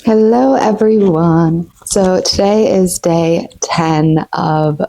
Hello, everyone. So today is day 10 of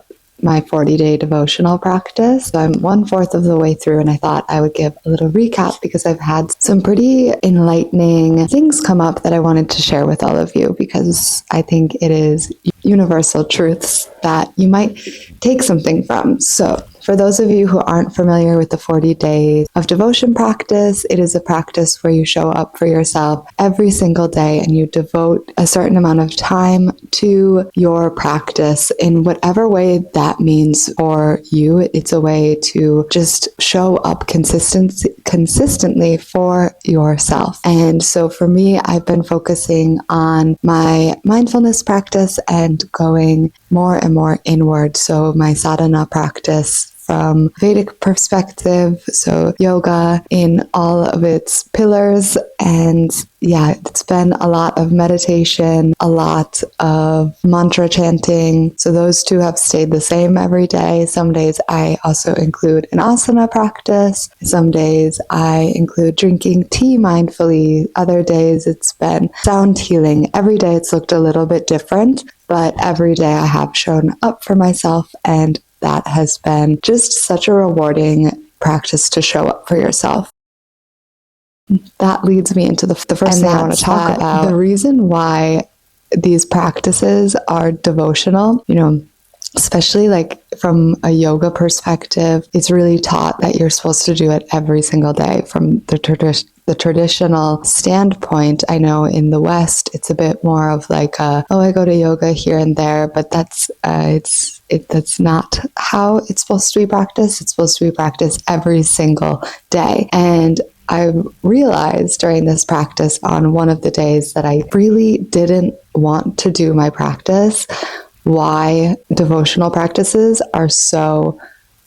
my 40-day devotional practice. So I'm 1/4 of the way through, and I thought I would give a little recap because I've had some pretty enlightening things come up that I wanted to share with all of you, because I think it is universal truths that you might take something from. So for those of you who aren't familiar with the 40 days of devotion practice, it is a practice where you show up for yourself every single day and you devote a certain amount of time to your practice in whatever way that means for you. It's a way to just show up consistently for yourself. And so for me, I've been focusing on my mindfulness practice and going more and more inward. So my sadhana practice from Vedic perspective, so yoga in all of its pillars. And yeah, it's been a lot of meditation, a lot of mantra chanting. So those two have stayed the same every day. Some days I also include an asana practice. Some days I include drinking tea mindfully. Other days it's been sound healing. Every day it's looked a little bit different, but every day I have shown up for myself, and that has been just such a rewarding practice to show up for yourself. That leads me into the first thing I want to talk about. The reason why these practices are devotional, especially like from a yoga perspective, it's really taught that you're supposed to do it every single day. From the traditional standpoint, I know in the West, it's a bit more of like, I go to yoga here and there, but that's not how it's supposed to be practiced. It's supposed to be practiced every single day. And I realized during this practice on one of the days that I really didn't want to do my practice, why devotional practices are so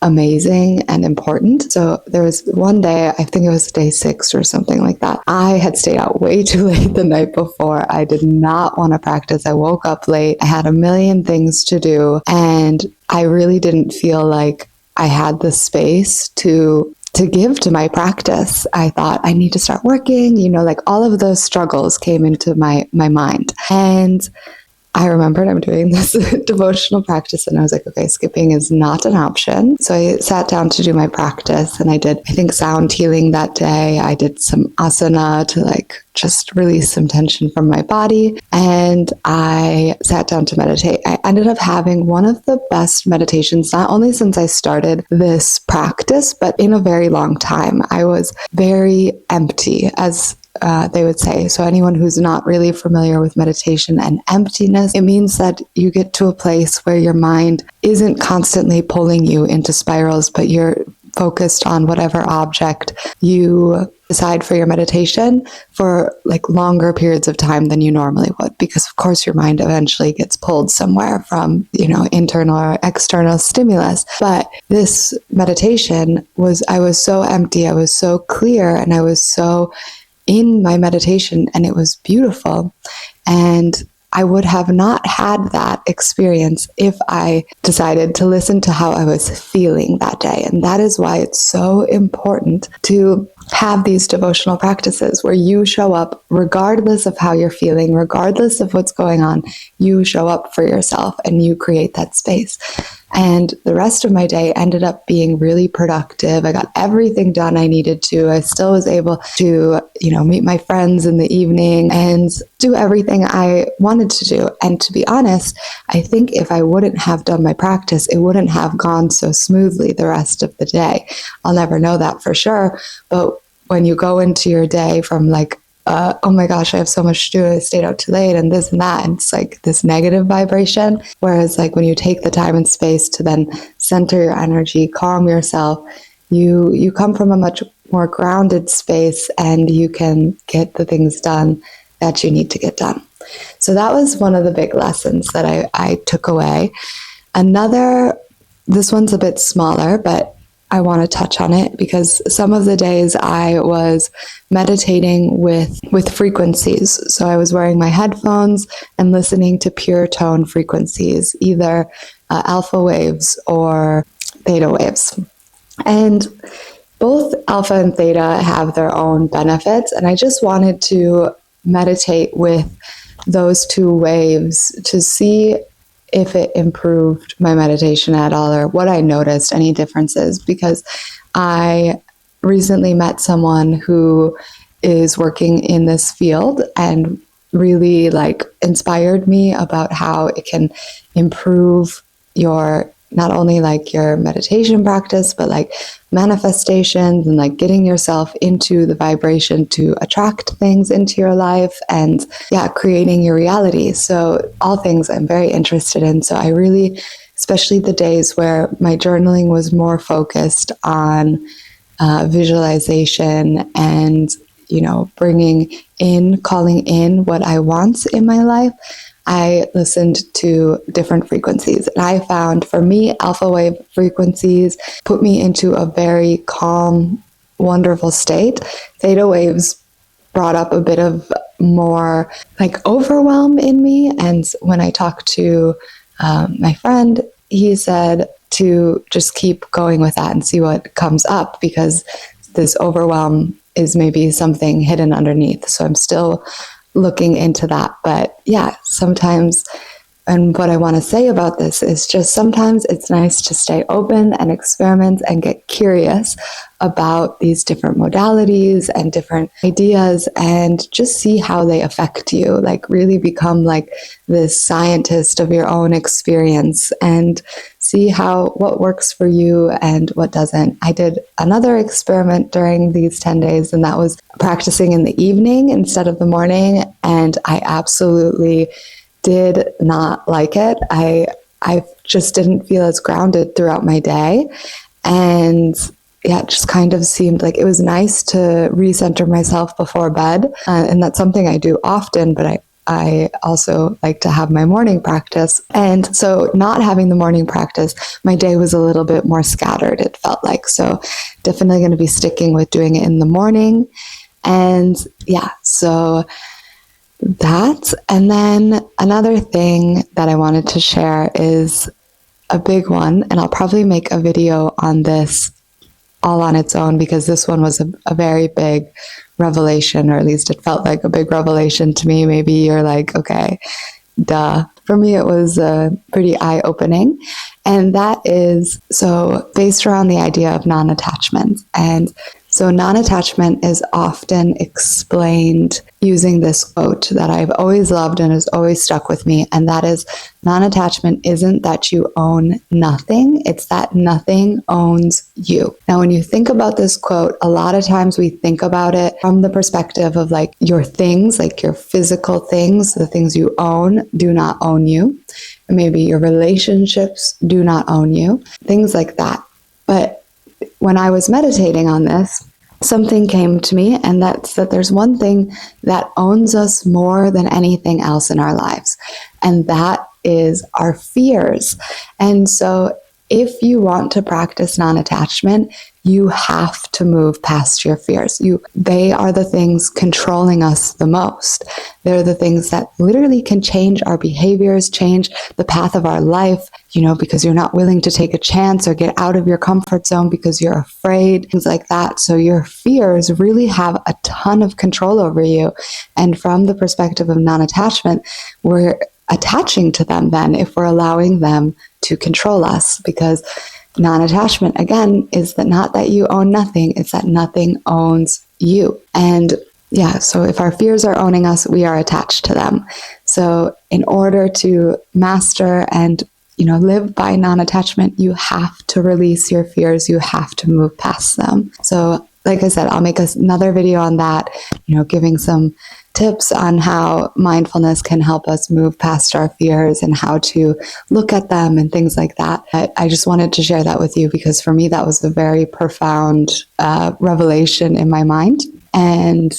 amazing and important. So there was one day, I think it was day 6 or something like that. I had stayed out way too late the night before. I did not want to practice. I woke up late. I had a million things to do, and I really didn't feel like I had the space to give to my practice. I thought I need to start working, like all of those struggles came into my mind. And I remembered I'm doing this devotional practice, and I was like, okay, skipping is not an option. So I sat down to do my practice, and I did, I think, sound healing that day. I did some asana to just release some tension from my body, and I sat down to meditate. I ended up having one of the best meditations, not only since I started this practice, but in a very long time. I was very empty, as they would say. So anyone who's not really familiar with meditation and emptiness, it means that you get to a place where your mind isn't constantly pulling you into spirals, but you're focused on whatever object you decide for your meditation for longer periods of time than you normally would, because of course your mind eventually gets pulled somewhere from, internal or external stimulus. But this meditation I was so empty, I was so clear, and I was so in my meditation, and it was beautiful. And I would have not had that experience if I decided to listen to how I was feeling that day. And that is why it's so important to have these devotional practices where you show up regardless of how you're feeling, regardless of what's going on. You show up for yourself and you create that space. And the rest of my day ended up being really productive. I got everything done I needed to. I still was able to, meet my friends in the evening and do everything I wanted to do. And to be honest, I think if I wouldn't have done my practice, it wouldn't have gone so smoothly the rest of the day. I'll never know that for sure. But when you go into your day from oh my gosh, I have so much to do, I stayed out too late and this and that, and it's this negative vibration. Whereas when you take the time and space to then center your energy, calm yourself, you come from a much more grounded space, and you can get the things done that you need to get done. So that was one of the big lessons that I took away. This one's a bit smaller, but I want to touch on it because some of the days I was meditating with frequencies. So I was wearing my headphones and listening to pure tone frequencies, either alpha waves or theta waves. And both alpha and theta have their own benefits. And I just wanted to meditate with those two waves to see if it improved my meditation at all or what I noticed, any differences, because I recently met someone who is working in this field and really like inspired me about how it can improve your, not only like your meditation practice, but like manifestations and like getting yourself into the vibration to attract things into your life and creating your reality. So all things I'm very interested in. So I really, especially the days where my journaling was more focused on visualization and, calling in what I want in my life, I listened to different frequencies. And I found for me, alpha wave frequencies put me into a very calm, wonderful state. Theta waves brought up a bit of more like overwhelm in me. And when I talked to my friend, he said to just keep going with that and see what comes up, because this overwhelm is maybe something hidden underneath. So I'm still looking into that. But sometimes, and what I want to say about this is just sometimes it's nice to stay open and experiment and get curious about these different modalities and different ideas and just see how they affect you. Like really become like this scientist of your own experience and see what works for you and what doesn't. I did another experiment during these 10 days, and that was practicing in the evening instead of the morning. And I absolutely did not like it. I just didn't feel as grounded throughout my day. And it just kind of seemed like it was nice to recenter myself before bed. And that's something I do often, but I also like to have my morning practice. And so not having the morning practice, my day was a little bit more scattered, it felt like. So definitely going to be sticking with doing it in the morning. And so that. And then another thing that I wanted to share is a big one, and I'll probably make a video on this all on its own, because this one was a very big revelation, or at least it felt like a big revelation to me. Maybe you're like, okay, duh. For me, it was pretty eye-opening. And that is based around the idea of non-attachment. And so non-attachment is often explained using this quote that I've always loved and has always stuck with me. And that is, non-attachment isn't that you own nothing, it's that nothing owns you. Now, when you think about this quote, a lot of times we think about it from the perspective of like your things, like your physical things, the things you own do not own you. Maybe your relationships do not own you, things like that. But when I was meditating on this, something came to me, and that's that there's one thing that owns us more than anything else in our lives, and that is our fears. And so if you want to practice non-attachment, you have to move past your fears. They are the things controlling us the most. They're the things that literally can change our behaviors, change the path of our life, because you're not willing to take a chance or get out of your comfort zone because you're afraid, things like that. So your fears really have a ton of control over you. And from the perspective of non-attachment, we're attaching to them then if we're allowing them to control us, because non-attachment, again, is that not that you own nothing, it's that nothing owns you. And so if our fears are owning us, we are attached to them. So in order to master and live by non-attachment, you have to release your fears, you have to move past them. So like I said, I'll make another video on that, giving some tips on how mindfulness can help us move past our fears and how to look at them and things like that. I just wanted to share that with you because for me, that was a very profound revelation in my mind. And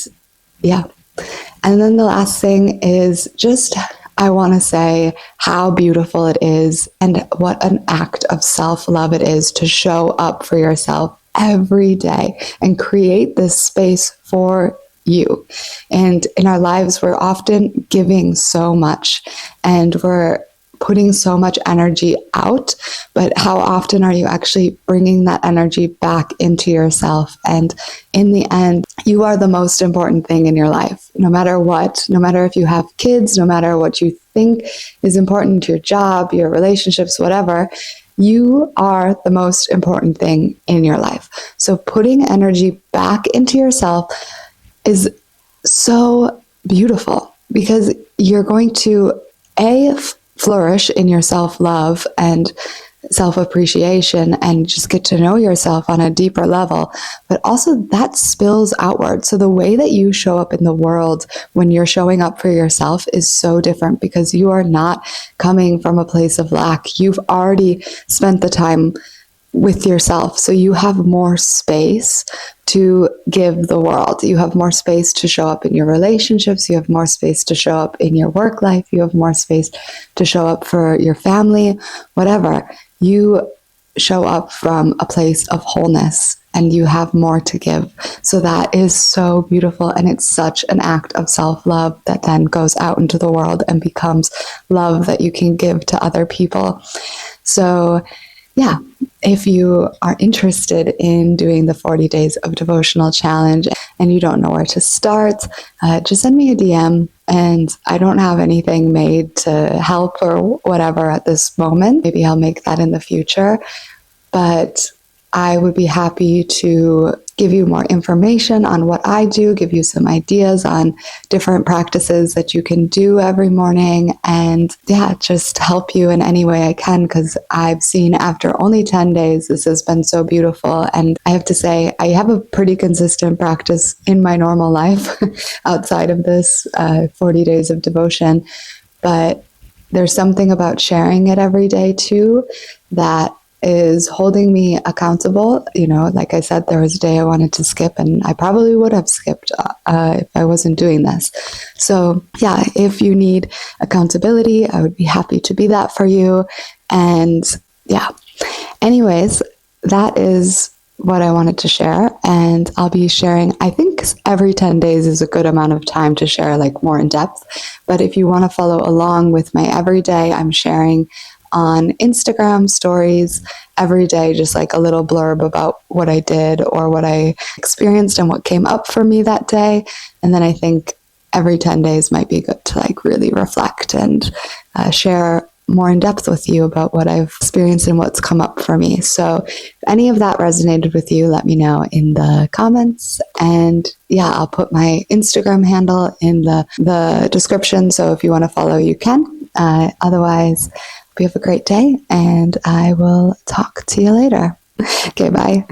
and then the last thing is just, I want to say how beautiful it is and what an act of self-love it is to show up for yourself every day and create this space for you. And in our lives, we're often giving so much and we're putting so much energy out, but how often are you actually bringing that energy back into yourself? And in the end, you are the most important thing in your life, no matter what, no matter if you have kids, no matter what you think is important, your job, your relationships, whatever. You are the most important thing in your life. So putting energy back into yourself is so beautiful, because you're going to flourish in your self-love and self-appreciation and just get to know yourself on a deeper level, but also that spills outward. So the way that you show up in the world when you're showing up for yourself is so different, because you are not coming from a place of lack. You've already spent the time with yourself, so you have more space to give the world. You have more space to show up in your relationships. You have more space to show up in your work life. You have more space to show up for your family, whatever. You show up from a place of wholeness, and you have more to give. So that is so beautiful. And it's such an act of self-love that then goes out into the world and becomes love that you can give to other people. So yeah, if you are interested in doing the 40 days of devotional challenge and you don't know where to start, just send me a DM. And I don't have anything made to help or whatever at this moment. Maybe I'll make that in the future. But I would be happy to give you more information on what I do, give you some ideas on different practices that you can do every morning, and just help you in any way I can, because I've seen after only 10 days, this has been so beautiful. And I have to say, I have a pretty consistent practice in my normal life outside of this 40 days of devotion, but there's something about sharing it every day too that is holding me accountable. Like I said, there was a day I wanted to skip, and I probably would have skipped if I wasn't doing this. So if you need accountability, I would be happy to be that for you. And anyways, that is what I wanted to share. And I'll be sharing, I think every 10 days is a good amount of time to share like more in depth. But if you want to follow along with my everyday, I'm sharing on Instagram stories every day, just like a little blurb about what I did or what I experienced and what came up for me that day. And then I think every 10 days might be good to like really reflect and share more in depth with you about what I've experienced and what's come up for me. So if any of that resonated with you, let me know in the comments. And I'll put my Instagram handle in the description. So if you want to follow, you can. Otherwise, hope you have a great day, and I will talk to you later. Okay, bye.